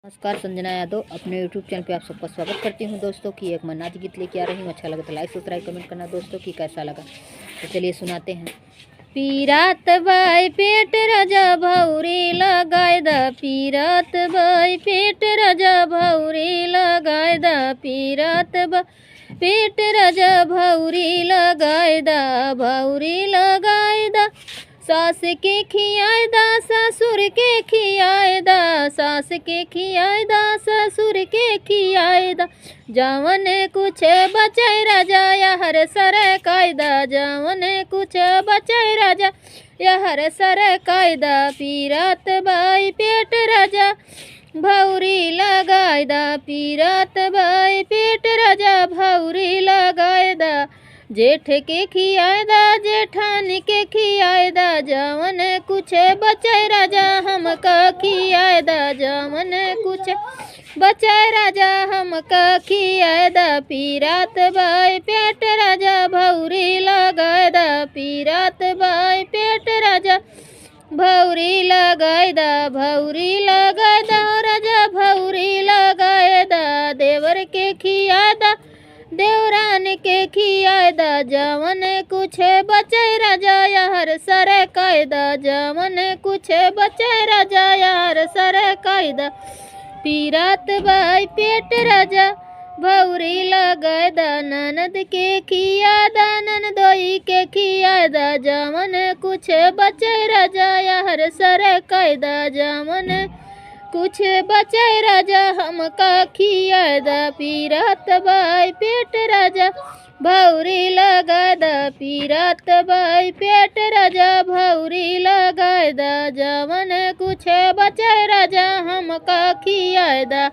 नमस्कार, संजना यादव अपने YouTube channel पे आप सबका स्वागत करती हूँ दोस्तों। कि एक मैं नाच गीत लेके आ रही हूँ। अच्छा लगा तो लाइक सब्सक्राइब कमेंट करना दोस्तों कि कैसा लगा। तो चलिए सुनाते हैं। पीरात बाई पेट राजा भौरी लगाए दा, पीरात बाई पेट राजा भौरी लगाए दा, पीरात बा पेट राजा भौरी लगाए दा, भौरी लगाए दा। सास के खियाए दा, ससुर के खियाए दा, सास के खियाए दा, ससुर के खियाए दा। जवन कुछ बचाए राजा यहर सर कायदा, जवन कुछ बचाए राजा यहर सर कायदा। पीरात बाई पेट राजा भौरी लगाए दा, पीरात बाई पेट राजा भौरी लगाए दा। जेठ के खियाए दा, जेठान के खियाए दा, जवन कुछ बचाए राजा हमका खियाए दा, जवन कुछ बचाए राजा हमका खियाए दा। पीरात बाई पेट राजा भौरी लगाए दा, पीरात बाई पेट राजा भौरी लगाए दा, भौरी लगाए दा राजा भौरी लगाए दा। देवर के खियाए दा, देवरान के खियाए दा, जवन कुछ बचाए राजा यार सर कायदा, जवन कुछ बचाए राजा यार सर कायदा। पीरात बाई पेट राजा भौरी लगाए दा, ननद के खिया दा, ननदोई के खिया दा, जवन कुछ बचाए राजा यार सर कायदा, जवन कुछ बचाए राजा हमका खियाए दा। पीरात बाई पेट राजा भौरी लगाए दा, पीरात बाई पेट राजा भौरी लगाए दा, जवन कुछ बचाए राजा हमका खियाए दा।